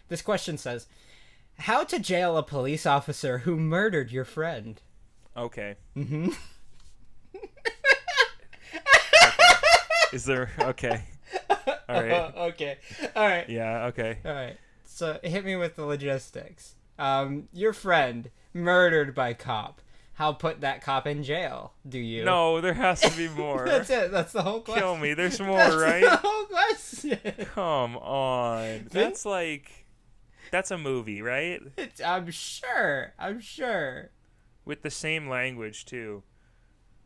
This question says, how to jail a police officer who murdered your friend? Okay. Mm-hmm. Is there... Okay. All right. Okay. All right. Yeah, okay. All right. So hit me with the logistics. Your friend murdered by cop. How put that cop in jail? Do you? No, there has to be more. That's it. That's the whole question. Kill me. There's more, That's right? the whole question. Come on. That's like... That's a movie, right? I'm sure. With the same language, too.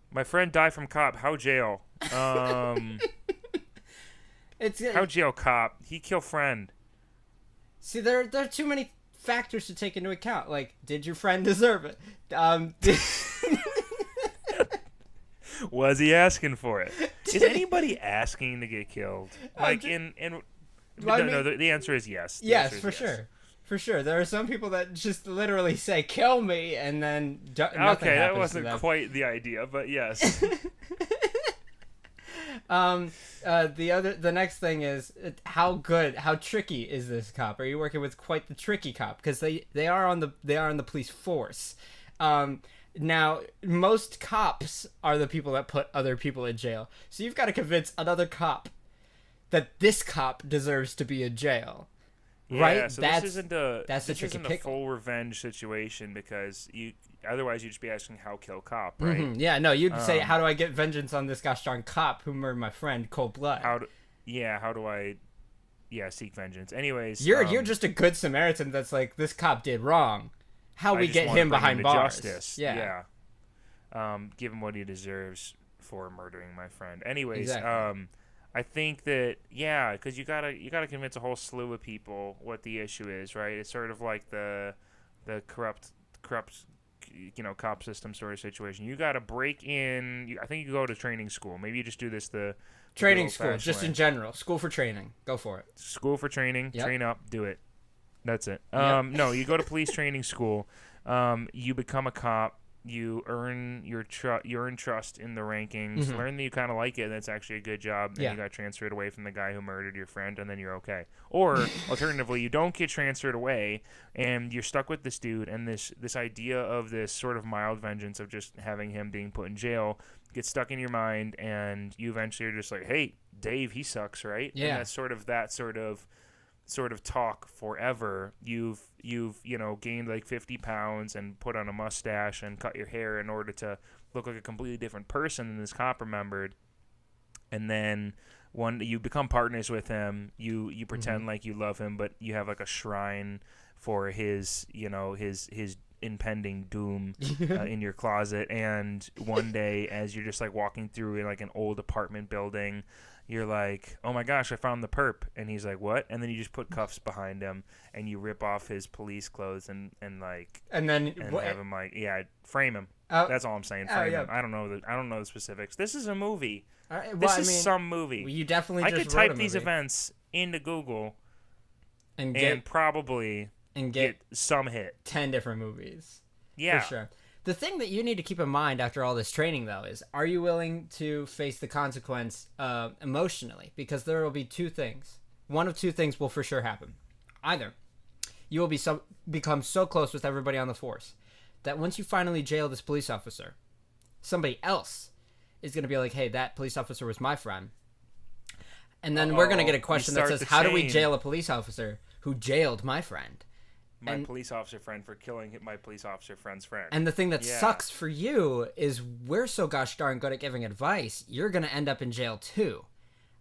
My friend died from cop. How jail? How jail cop? He kill friend. See, there are too many factors to take into account. Like, did your friend deserve it? Was he asking for it? Is anybody asking to get killed? Like, the answer is yes. Yes, for sure. For sure. There are some people that just literally say, kill me, and then nothing happens that wasn't to them. quite the idea, but yes. The next thing is how tricky is this cop? Are you working with quite the tricky cop? Because they are on the police force. Now, most cops are the people that put other people in jail. So you've got to convince another cop that this cop deserves to be in jail. Yeah, right? So this isn't a pickle. full revenge situation because otherwise you'd just be asking how kill cop, right? Mm-hmm. Yeah, no, you'd say, how do I get vengeance on this gosh darn cop who murdered my friend, cold blood? How do I seek vengeance? Anyways, you're just a good Samaritan that's like, this cop did wrong. How we get him behind bars? Justice. Yeah. Give him what he deserves for murdering my friend. Anyways, exactly. I think that because you gotta convince a whole slew of people what the issue is, right? It's sort of like the corrupt cop system sort of situation. You gotta break in. I think you go to training school. Maybe you just do this the training school, just in general. School for training. Go for it. School for training. Yep. Train up. Do it. That's it. Yep. No, you go to police training school. You become a cop. You earn trust in the rankings. Mm-hmm. Learn that you kind of like it. And that's actually a good job. And you got transferred away from the guy who murdered your friend, and then you're okay. Or alternatively, you don't get transferred away, and you're stuck with this dude. And this idea of this sort of mild vengeance of just having him being put in jail gets stuck in your mind, and you eventually are just like, hey, Dave, he sucks, right? Yeah. And that's sort of talk forever. You've gained like 50 pounds and put on a mustache and cut your hair in order to look like a completely different person than this cop remembered. And then you become partners with him. You pretend like you love him, but you have like a shrine for his impending doom in your closet. And one day, as you're just like walking through in like an old apartment building, you're like, oh my gosh, I found the perp. And he's like, what? And then you just put cuffs behind him and you rip off his police clothes and have him like, frame him. That's all I'm saying. Frame him. I don't know the specifics. This is a movie. This is some movie. You definitely I could type these events into Google and get some hit. 10 different movies. Yeah. For sure. The thing that you need to keep in mind after all this training, though, is are you willing to face the consequence emotionally? Because there will be two things. One of two things will for sure happen. Either you will become so close with everybody on the force that once you finally jail this police officer, somebody else is going to be like, hey, that police officer was my friend. And then we're going to get a question that says, how do we jail a police officer who jailed my friend? My police officer friend for killing my police officer friend's friend. And the thing that sucks for you is we're so gosh darn good at giving advice, you're going to end up in jail too.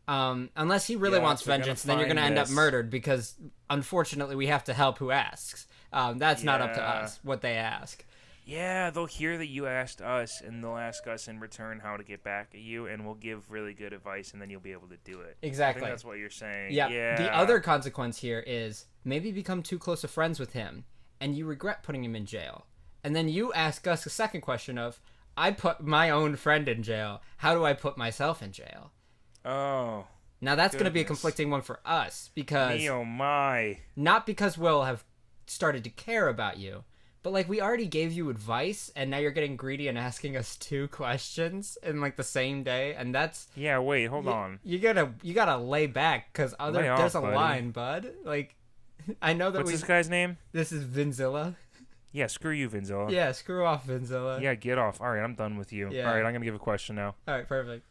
Unless he really wants vengeance, then you're going to end up murdered because, unfortunately, we have to help who asks. That's not up to us, what they ask. Yeah, they'll hear that you asked us, and they'll ask us in return how to get back at you, and we'll give really good advice, and then you'll be able to do it. Exactly. I think that's what you're saying. Yeah. The other consequence here is maybe become too close of friends with him, and you regret putting him in jail. And then you ask us a second question of, I put my own friend in jail. How do I put myself in jail? Oh. Now that's going to be a conflicting one for us, because... Me, oh my. Not because we'll have started to care about you, but like we already gave you advice, and now you're getting greedy and asking us two questions in like the same day, and that's... Yeah, wait, hold on. You gotta lay back, because there's a line, bud. Like... I know that What's this guy's name? This is Vinzilla. Yeah, screw you, Vinzilla. Yeah, screw off, Vinzilla. Yeah, get off. All right, I'm done with you. Yeah. All right, I'm going to give a question now. All right, perfect.